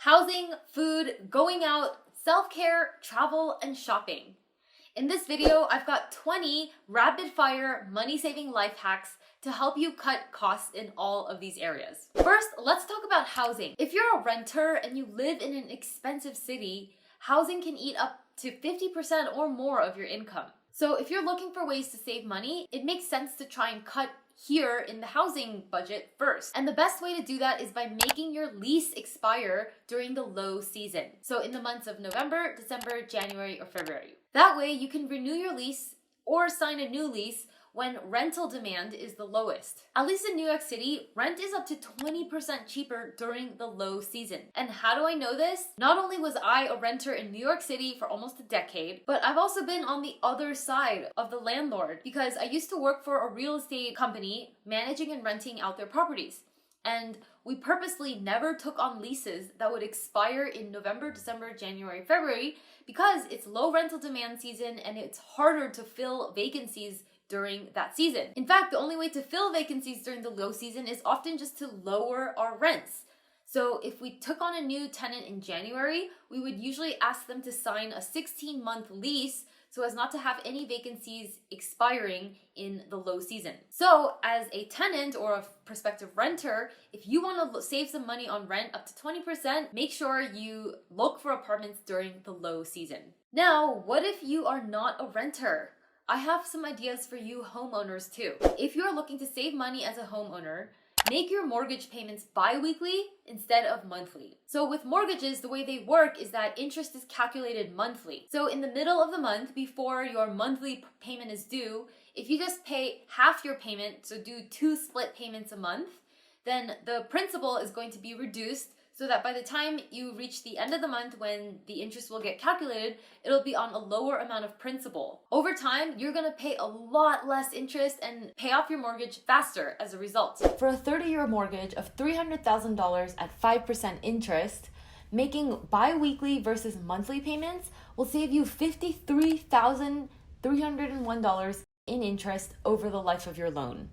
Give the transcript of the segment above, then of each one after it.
housing, food, going out, self-care, travel, and shopping. In this video, I've got 20 rapid-fire money-saving life hacks to help you cut costs in all of these areas. First, let's talk about housing. If you're a renter and you live in an expensive city, housing can eat up to 50% or more of your income. So if you're looking for ways to save money, it makes sense to try and cut here in the housing budget first. And the best way to do that is by making your lease expire during the low season. So in the months of November, December, January, or February. That way you can renew your lease or sign a new lease when rental demand is the lowest. At least in New York City, rent is up to 20% cheaper during the low season. And how do I know this? Not only was I a renter in New York City for almost a decade, but I've also been on the other side of the landlord because I used to work for a real estate company managing and renting out their properties. And we purposely never took on leases that would expire in November, December, January, February because it's low rental demand season and it's harder to fill vacancies during that season. In fact, the only way to fill vacancies during the low season is often just to lower our rents. So if we took on a new tenant in January, we would usually ask them to sign a 16-month lease so as not to have any vacancies expiring in the low season. So as a tenant or a prospective renter, if you want to save some money on rent up to 20%, make sure you look for apartments during the low season. Now, what if you are not a renter? I have some ideas for you homeowners too. If you're looking to save money as a homeowner, make your mortgage payments bi-weekly instead of monthly. So with mortgages, the way they work is that interest is calculated monthly. So in the middle of the month, before your monthly payment is due, if you just pay half your payment, so do 2 split payments a month, then the principal is going to be reduced so that by the time you reach the end of the month when the interest will get calculated, it'll be on a lower amount of principal. Over time, you're gonna pay a lot less interest and pay off your mortgage faster as a result. For a 30-year mortgage of $300,000 at 5% interest, making bi-weekly versus monthly payments will save you $53,301 in interest over the life of your loan.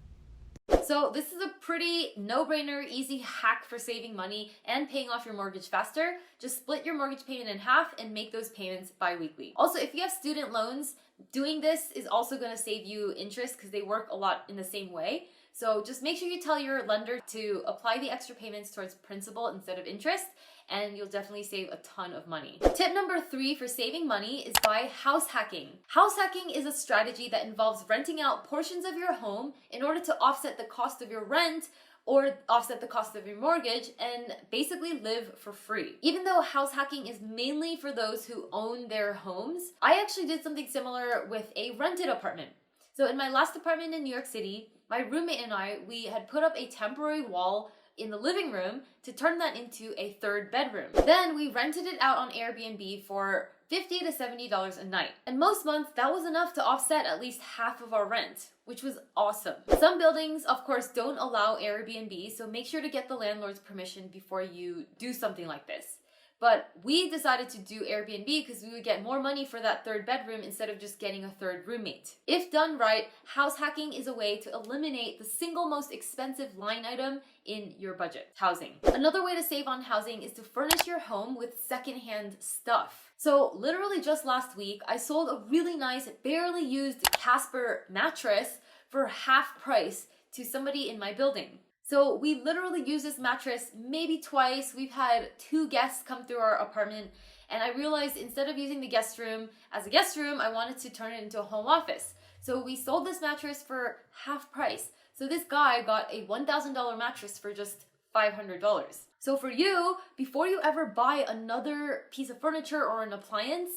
So this is a pretty no-brainer, easy hack for saving money and paying off your mortgage faster. Just split your mortgage payment in half and make those payments bi-weekly. Also, if you have student loans, doing this is also going to save you interest because they work a lot in the same way. So just make sure you tell your lender to apply the extra payments towards principal instead of interest, and you'll definitely save a ton of money. Tip number 3 for saving money is by house hacking. House hacking is a strategy that involves renting out portions of your home in order to offset the cost of your rent or offset the cost of your mortgage and basically live for free. Even though house hacking is mainly for those who own their homes, I actually did something similar with a rented apartment. So in my last apartment in New York City, my roommate and I, we had put up a temporary wall in the living room to turn that into a 3rd bedroom. Then we rented it out on Airbnb for $50 to $70 a night. And most months, that was enough to offset at least half of our rent, which was awesome. Some buildings, of course, don't allow Airbnb, so make sure to get the landlord's permission before you do something like this. But we decided to do Airbnb because we would get more money for that 3rd bedroom instead of just getting a 3rd roommate. If done right, house hacking is a way to eliminate the single most expensive line item in your budget: housing. Another way to save on housing is to furnish your home with secondhand stuff. So literally just last week, I sold a really nice, barely used Casper mattress for half price to somebody in my building. So we literally use this mattress maybe twice. We've had 2 guests come through our apartment, and I realized instead of using the guest room as a guest room, I wanted to turn it into a home office. So we sold this mattress for half price. So this guy got a $1,000 mattress for just $500. So for you, before you ever buy another piece of furniture or an appliance,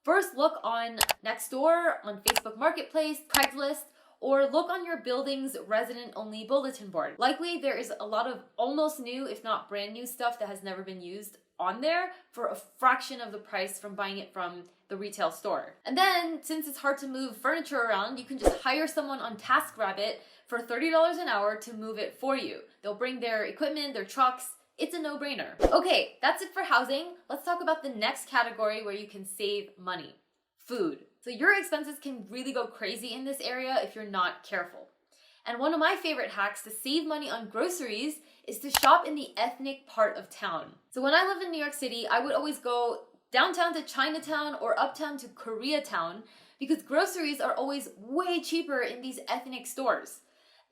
first look on Nextdoor, on Facebook Marketplace, Craigslist, or look on your building's resident-only bulletin board. Likely there is a lot of almost new, if not brand new stuff that has never been used on there for a fraction of the price from buying it from the retail store. And then, since it's hard to move furniture around, you can just hire someone on TaskRabbit for $30 an hour to move it for you. They'll bring their equipment, their trucks. It's a no-brainer. Okay, that's it for housing. Let's talk about the next category where you can save money: food. So your expenses can really go crazy in this area if you're not careful. And one of my favorite hacks to save money on groceries is to shop in the ethnic part of town. So when I lived in New York City, I would always go downtown to Chinatown or uptown to Koreatown because groceries are always way cheaper in these ethnic stores,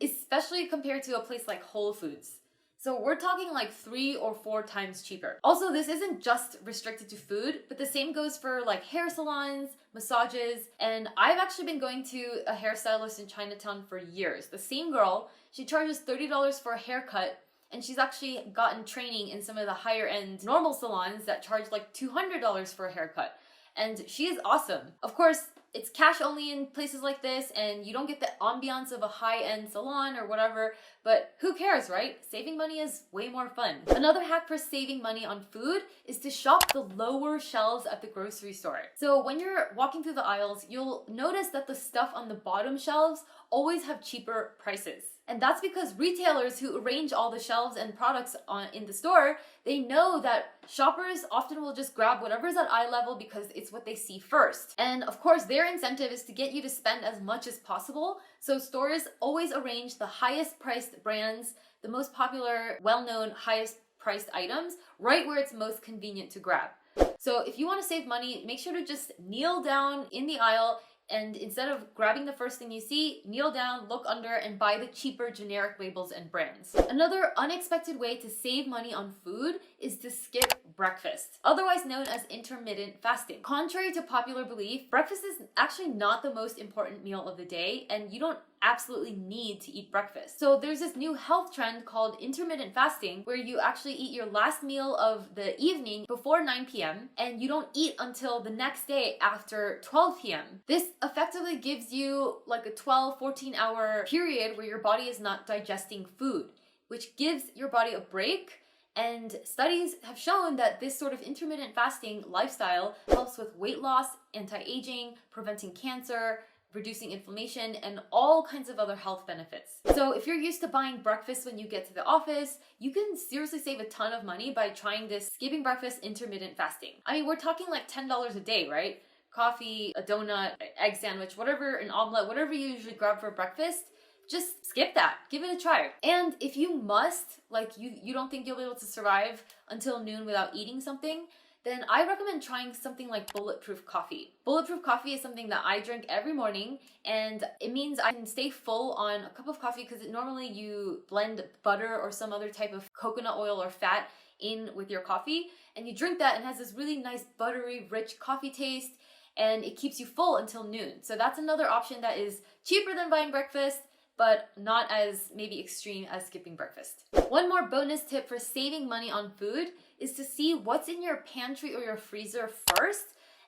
especially compared to a place like Whole Foods. So we're talking like 3 or 4 times cheaper. Also, this isn't just restricted to food, but the same goes for like hair salons, massages, and I've actually been going to a hairstylist in Chinatown for years. The same girl, she charges $30 for a haircut, and she's actually gotten training in some of the higher end normal salons that charge like $200 for a haircut. And she is awesome. Of course, it's cash only in places like this, and you don't get the ambiance of a high-end salon or whatever, but who cares, right? Saving money is way more fun. Another hack for saving money on food is to shop the lower shelves at the grocery store. So when you're walking through the aisles, you'll notice that the stuff on the bottom shelves always have cheaper prices. And that's because retailers who arrange all the shelves and products in the store, they know that shoppers often will just grab whatever's at eye level because it's what they see first. And of course, their incentive is to get you to spend as much as possible. So stores always arrange the highest priced brands, the most popular, well-known, highest priced items, right where it's most convenient to grab. So if you want to save money, make sure to just kneel down in the aisle, and instead of grabbing the first thing you see, kneel down, look under, and buy the cheaper generic labels and brands. Another unexpected way to save money on food is to skip breakfast, otherwise known as intermittent fasting. Contrary to popular belief, breakfast is actually not the most important meal of the day, and you don't absolutely need to eat breakfast. So there's this new health trend called intermittent fasting, where you actually eat your last meal of the evening before 9 p.m. and you don't eat until the next day after 12 p.m. This effectively gives you like a 12-14 hour period where your body is not digesting food, which gives your body a break. And studies have shown that this sort of intermittent fasting lifestyle helps with weight loss, anti-aging, preventing cancer, reducing inflammation, and all kinds of other health benefits. So if you're used to buying breakfast when you get to the office, you can seriously save a ton of money by trying this skipping breakfast intermittent fasting. I mean, we're talking like $10 a day, right? Coffee, a donut, egg sandwich, whatever, an omelet, whatever you usually grab for breakfast, just skip that. Give it a try. And if you must, like you don't think you'll be able to survive until noon without eating something, then I recommend trying something like bulletproof coffee. Bulletproof coffee is something that I drink every morning, and it means I can stay full on a cup of coffee because normally you blend butter or some other type of coconut oil or fat in with your coffee, and you drink that and it has this really nice buttery, rich coffee taste, and it keeps you full until noon. So that's another option that is cheaper than buying breakfast, but not as maybe extreme as skipping breakfast. One more bonus tip for saving money on food is to see what's in your pantry or your freezer first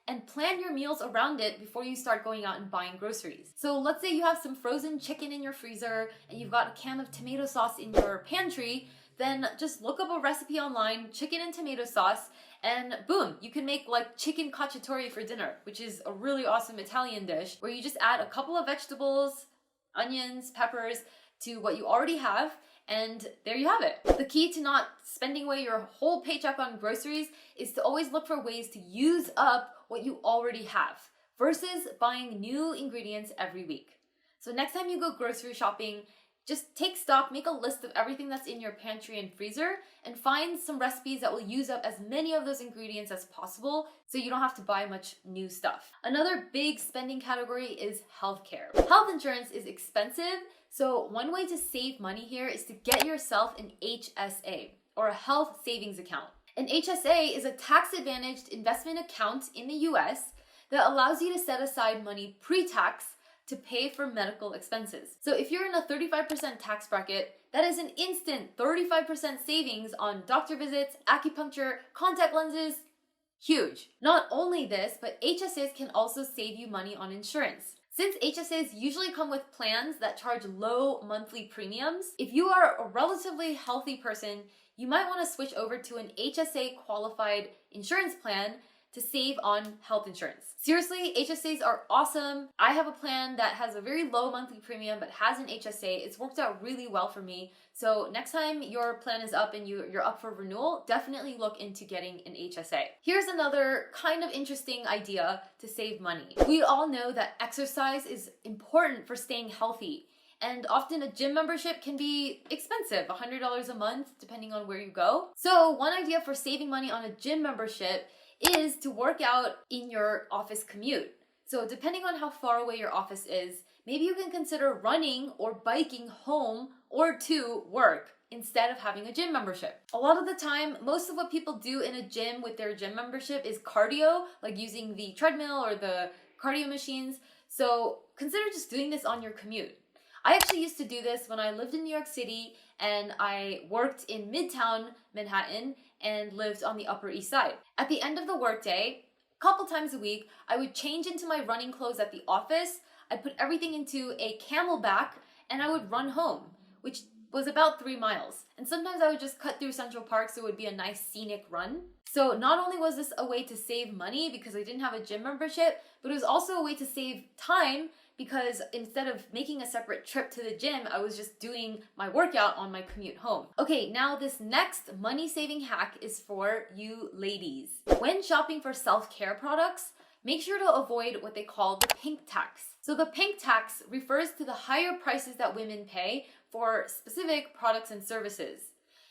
and plan your meals around it before you start going out and buying groceries. So let's say you have some frozen chicken in your freezer and you've got a can of tomato sauce in your pantry, then just look up a recipe online, chicken and tomato sauce, and boom, you can make like chicken cacciatore for dinner, which is a really awesome Italian dish where you just add a couple of vegetables, onions, peppers to what you already have, and there you have it. The key to not spending away your whole paycheck on groceries is to always look for ways to use up what you already have versus buying new ingredients every week. So next time you go grocery shopping, just take stock, make a list of everything that's in your pantry and freezer, and find some recipes that will use up as many of those ingredients as possible so you don't have to buy much new stuff. Another big spending category is healthcare. Health insurance is expensive, so one way to save money here is to get yourself an HSA, or a health savings account. An HSA is a tax-advantaged investment account in the US that allows you to set aside money pre-tax to pay for medical expenses. So if you're in a 35% tax bracket, that is an instant 35% savings on doctor visits, acupuncture, contact lenses. Huge. Not only this, but HSAs can also save you money on insurance. Since HSAs usually come with plans that charge low monthly premiums, if you are a relatively healthy person, you might want to switch over to an HSA qualified insurance plan to save on health insurance. Seriously, HSAs are awesome. I have a plan that has a very low monthly premium but has an HSA. It's worked out really well for me. So next time your plan is up and you're up for renewal, definitely look into getting an HSA. Here's another kind of interesting idea to save money. We all know that exercise is important for staying healthy. And often a gym membership can be expensive, $100 a month, depending on where you go. So one idea for saving money on a gym membership is to work out in your office commute. So depending on how far away your office is, maybe you can consider running or biking home or to work instead of having a gym membership. A lot of the time, most of what people do in a gym with their gym membership is cardio, like using the treadmill or the cardio machines. So consider just doing this on your commute. I actually used to do this when I lived in New York City and I worked in Midtown Manhattan and lived on the Upper East Side. At the end of the workday, a couple times a week, I would change into my running clothes at the office. I'd put everything into a camelback and I would run home, which was about 3 miles. And sometimes I would just cut through Central Park so it would be a nice scenic run. So not only was this a way to save money because I didn't have a gym membership, but it was also a way to save time because instead of making a separate trip to the gym, I was just doing my workout on my commute home. Okay, now this next money-saving hack is for you ladies. When shopping for self-care products, make sure to avoid what they call the pink tax. So the pink tax refers to the higher prices that women pay for specific products and services.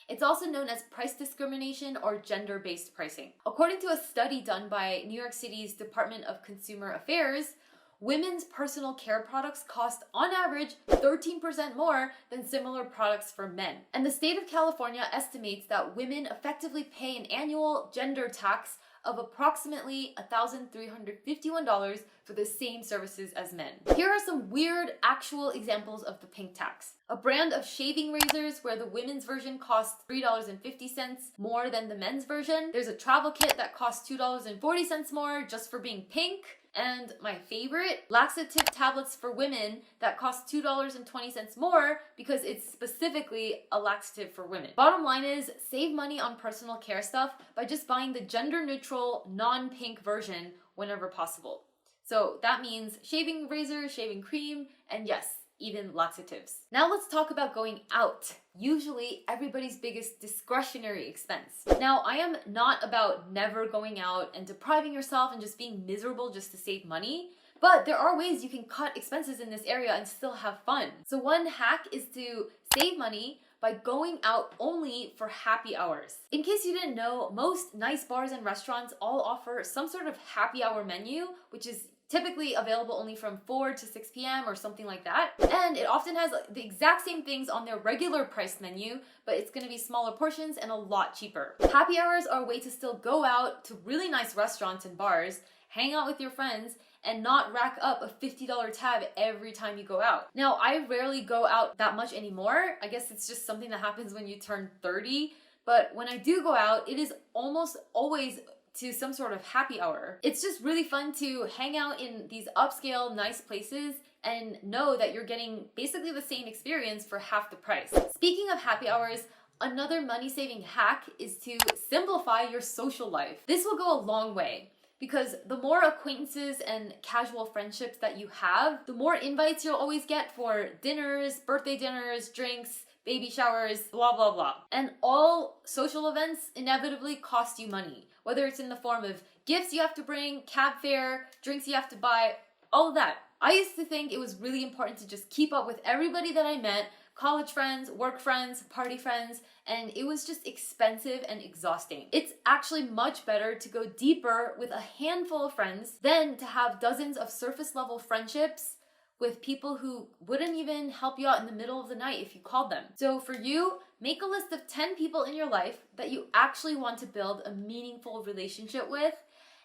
It's also known as price discrimination or gender-based pricing. According to a study done by New York City's Department of Consumer Affairs, women's personal care products cost on average 13% more than similar products for men. And the state of California estimates that women effectively pay an annual gender tax of approximately $1,351 for the same services as men. Here are some weird actual examples of the pink tax. A brand of shaving razors where the women's version costs $3.50 more than the men's version. There's a travel kit that costs $2.40 more just for being pink. And my favorite, laxative tablets for women that cost $2.20 more because it's specifically a laxative for women. Bottom line is, save money on personal care stuff by just buying the gender-neutral, non-pink version whenever possible. So that means shaving razor, shaving cream, and yes, even laxatives. Now let's talk about going out. Usually everybody's biggest discretionary expense. Now, I am not about never going out and depriving yourself and just being miserable just to save money, but there are ways you can cut expenses in this area and still have fun. So one hack is to save money by going out only for happy hours. In case you didn't know, most nice bars and restaurants all offer some sort of happy hour menu, which is typically available only from 4 to 6 p.m. or something like that. And it often has the exact same things on their regular price menu, but it's gonna be smaller portions and a lot cheaper. Happy hours are a way to still go out to really nice restaurants and bars, hang out with your friends, and not rack up a $50 tab every time you go out. Now, I rarely go out that much anymore. I guess it's just something that happens when you turn 30. But when I do go out, it is almost always to some sort of happy hour. It's just really fun to hang out in these upscale, nice places and know that you're getting basically the same experience for half the price. Speaking of happy hours, another money-saving hack is to simplify your social life. This will go a long way because the more acquaintances and casual friendships that you have, the more invites you'll always get for dinners, birthday dinners, drinks, baby showers, blah, blah, blah. And all social events inevitably cost you money, whether it's in the form of gifts you have to bring, cab fare, drinks you have to buy, all of that. I used to think it was really important to just keep up with everybody that I met, college friends, work friends, party friends, and it was just expensive and exhausting. It's actually much better to go deeper with a handful of friends than to have dozens of surface level friendships with people who wouldn't even help you out in the middle of the night if you called them. So for you, make a list of 10 people in your life that you actually want to build a meaningful relationship with.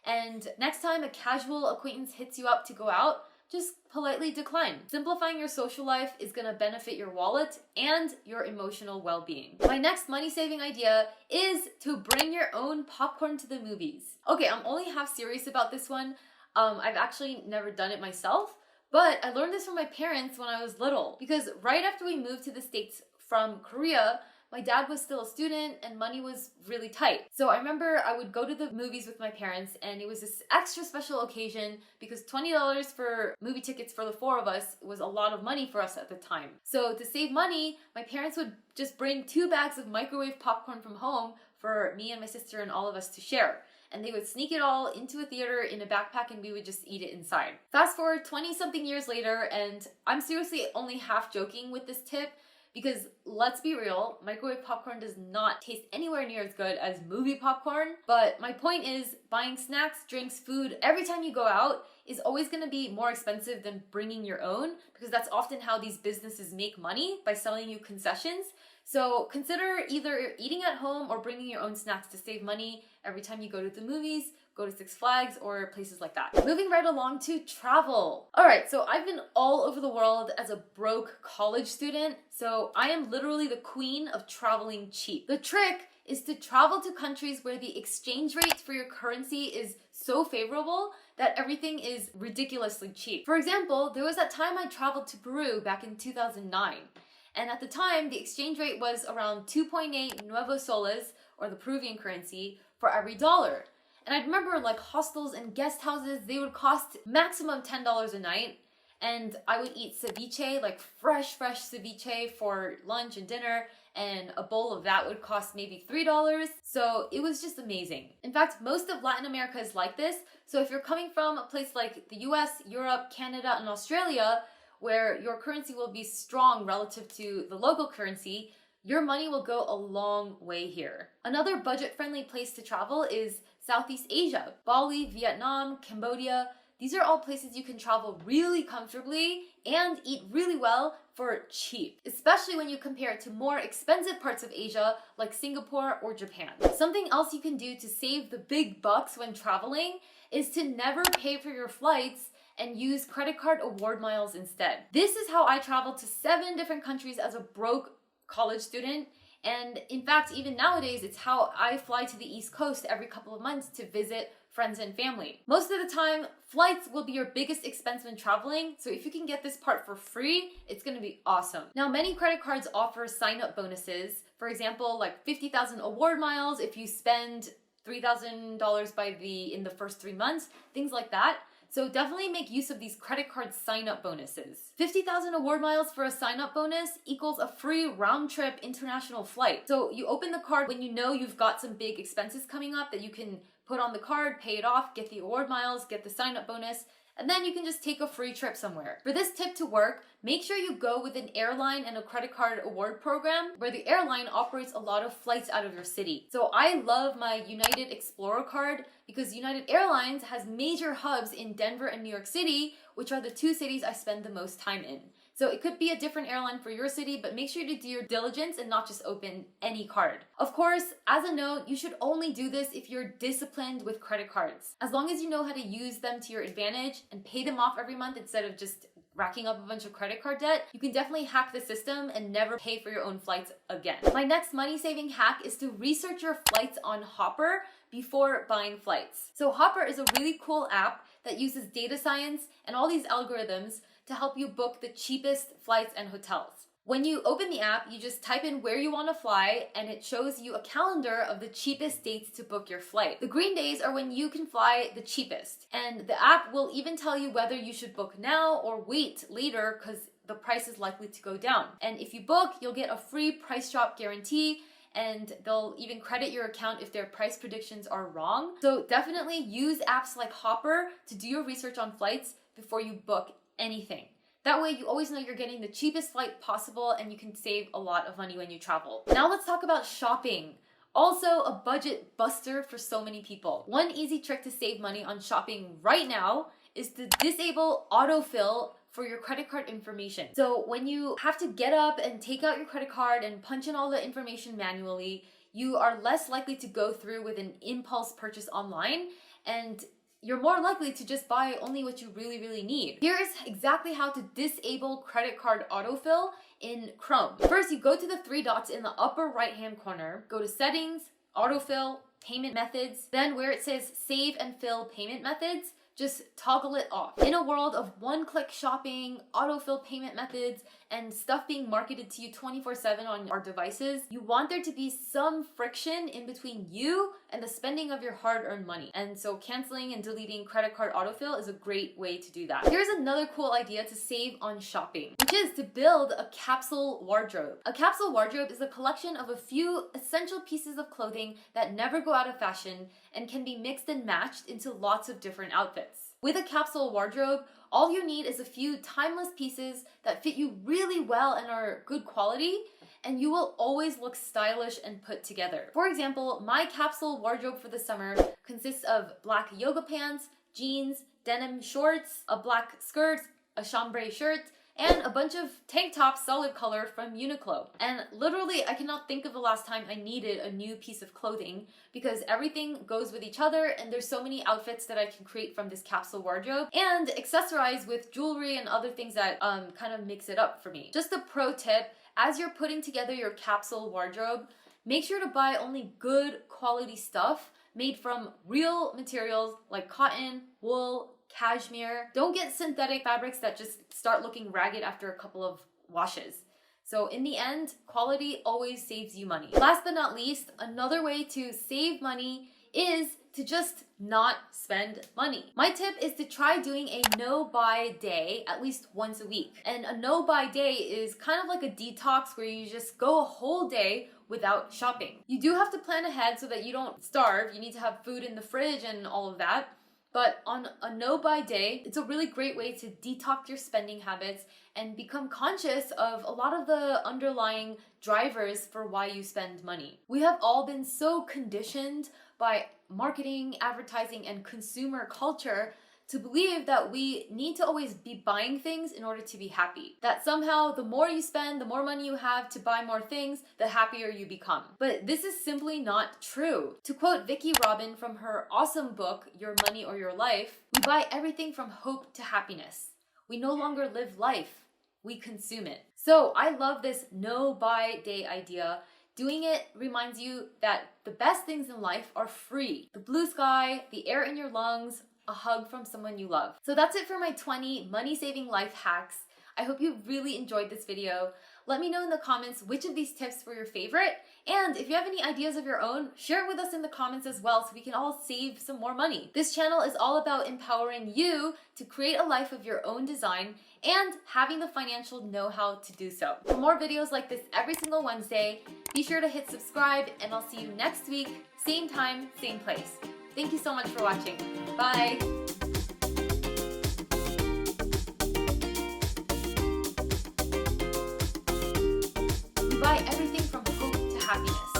And next time a casual acquaintance hits you up to go out, just politely decline. Simplifying your social life is gonna benefit your wallet and your emotional well-being. My next money-saving idea is to bring your own popcorn to the movies. Okay, I'm only half serious about this one. I've actually never done it myself, but I learned this from my parents when I was little because right after we moved to the States from Korea, my dad was still a student and money was really tight. So I remember I would go to the movies with my parents and it was this extra special occasion because $20 for movie tickets for the 4 of us was a lot of money for us at the time. So to save money, my parents would just bring 2 bags of microwave popcorn from home for me and my sister and all of us to share. and they would sneak it all into a theater in a backpack and we would just eat it inside. Fast forward 20 something years later, and I'm seriously only half joking with this tip, because let's be real, microwave popcorn does not taste anywhere near as good as movie popcorn. But my point is, buying snacks, drinks, food every time you go out is always going to be more expensive than bringing your own, because that's often how these businesses make money, by selling you concessions. So consider either eating at home or bringing your own snacks to save money every time you go to the movies, go to Six Flags, or places like that. Moving right along to travel. All right, so I've been all over the world as a broke college student, so I am literally the queen of traveling cheap. The trick is to travel to countries where the exchange rate for your currency is so favorable that everything is ridiculously cheap. For example, there was that time I traveled to Peru back in 2009. And at the time, the exchange rate was around 2.8 nuevos soles, or the Peruvian currency, for every dollar. And I remember like hostels and guest houses, they would cost maximum $10 a night. And I would eat ceviche, like fresh ceviche for lunch and dinner. And a bowl of that would cost maybe $3. So it was just amazing. In fact, most of Latin America is like this. So if you're coming from a place like the US, Europe, Canada, and Australia, where your currency will be strong relative to the local currency, your money will go a long way here. Another budget-friendly place to travel is Southeast Asia. Bali, Vietnam, Cambodia. These are all places you can travel really comfortably and eat really well for cheap, especially when you compare it to more expensive parts of Asia like Singapore or Japan. Something else you can do to save the big bucks when traveling is to never pay for your flights and use credit card award miles instead. This is how I traveled to 7 different countries as a broke college student. And in fact, even nowadays, it's how I fly to the East Coast every couple of months to visit friends and family. Most of the time, flights will be your biggest expense when traveling, so if you can get this part for free, it's gonna be awesome. Now, many credit cards offer sign-up bonuses. For example, like 50,000 award miles if you spend $3,000 in the first 3 months, things like that. So definitely make use of these credit card sign-up bonuses. 50,000 award miles for a sign-up bonus equals a free round-trip international flight. So you open the card when you know you've got some big expenses coming up that you can put on the card, pay it off, get the award miles, get the sign-up bonus, and then you can just take a free trip somewhere. For this tip to work, make sure you go with an airline and a credit card award program where the airline operates a lot of flights out of your city. So I love my United Explorer card because United Airlines has major hubs in Denver and New York City, which are the 2 cities I spend the most time in. So it could be a different airline for your city, but make sure to do your diligence and not just open any card. Of course, as a note, you should only do this if you're disciplined with credit cards. As long as you know how to use them to your advantage and pay them off every month instead of just racking up a bunch of credit card debt, you can definitely hack the system and never pay for your own flights again. My next money-saving hack is to research your flights on Hopper before buying flights. So Hopper is a really cool app that uses data science and all these algorithms to help you book the cheapest flights and hotels. When you open the app, you just type in where you want to fly and it shows you a calendar of the cheapest dates to book your flight. The green days are when you can fly the cheapest. And the app will even tell you whether you should book now or wait later because the price is likely to go down. And if you book, you'll get a free price drop guarantee, and they'll even credit your account if their price predictions are wrong. So definitely use apps like Hopper to do your research on flights before you book anything. That way you always know you're getting the cheapest flight possible and you can save a lot of money when you travel. Now let's talk about shopping. Also a budget buster for so many people. One easy trick to save money on shopping right now is to disable autofill for your credit card information. So when you have to get up and take out your credit card and punch in all the information manually, you are less likely to go through with an impulse purchase online, and you're more likely to just buy only what you really need. Here is exactly how to disable credit card autofill in Chrome. First, you go to the 3 dots in the upper right-hand corner, go to Settings, Autofill, Payment Methods, then where it says Save and Fill Payment Methods, just toggle it off. In a world of one-click shopping, autofill payment methods, and stuff being marketed to you 24/7 on our devices, you want there to be some friction in between you and the spending of your hard-earned money. And so canceling and deleting credit card autofill is a great way to do that. Here's another cool idea to save on shopping, which is to build a capsule wardrobe. A capsule wardrobe is a collection of a few essential pieces of clothing that never go out of fashion and can be mixed and matched into lots of different outfits. With a capsule wardrobe, all you need is a few timeless pieces that fit you really well and are good quality, and you will always look stylish and put together. For example, my capsule wardrobe for the summer consists of black yoga pants, jeans, denim shorts, a black skirt, a chambray shirt, and a bunch of tank tops solid color from Uniqlo. And literally, I cannot think of the last time I needed a new piece of clothing because everything goes with each other and there's so many outfits that I can create from this capsule wardrobe and accessorize with jewelry and other things that kind of mix it up for me. Just a pro tip, as you're putting together your capsule wardrobe, make sure to buy only good quality stuff made from real materials like cotton, wool, cashmere. Don't get synthetic fabrics that just start looking ragged after a couple of washes. So in the end, quality always saves you money. Last but not least, another way to save money is to just not spend money. My tip is to try doing a no-buy day at least once a week. And a no-buy day is kind of like a detox where you just go a whole day without shopping. You do have to plan ahead so that you don't starve. You need to have food in the fridge and all of that. But on a no-buy day, it's a really great way to detox your spending habits and become conscious of a lot of the underlying drivers for why you spend money. We have all been so conditioned by marketing, advertising, and consumer culture to believe that we need to always be buying things in order to be happy. That somehow the more you spend, the more money you have to buy more things, the happier you become. But this is simply not true. To quote Vicki Robin from her awesome book, Your Money or Your Life, we buy everything from hope to happiness. We no longer live life, we consume it. So I love this no-buy day idea. Doing it reminds you that the best things in life are free. The blue sky, the air in your lungs, a hug from someone you love. So that's it for my 20 money-saving life hacks. I hope you really enjoyed this video. Let me know in the comments which of these tips were your favorite, and if you have any ideas of your own, share it with us in the comments as well so we can all save some more money. This channel is all about empowering you to create a life of your own design and having the financial know-how to do so. For more videos like this every single Wednesday, be sure to hit subscribe, and I'll see you next week, same time, same place. Thank you so much for watching. Bye! We buy everything from hope to happiness.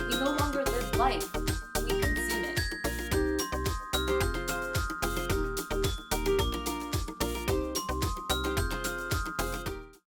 We no longer live life.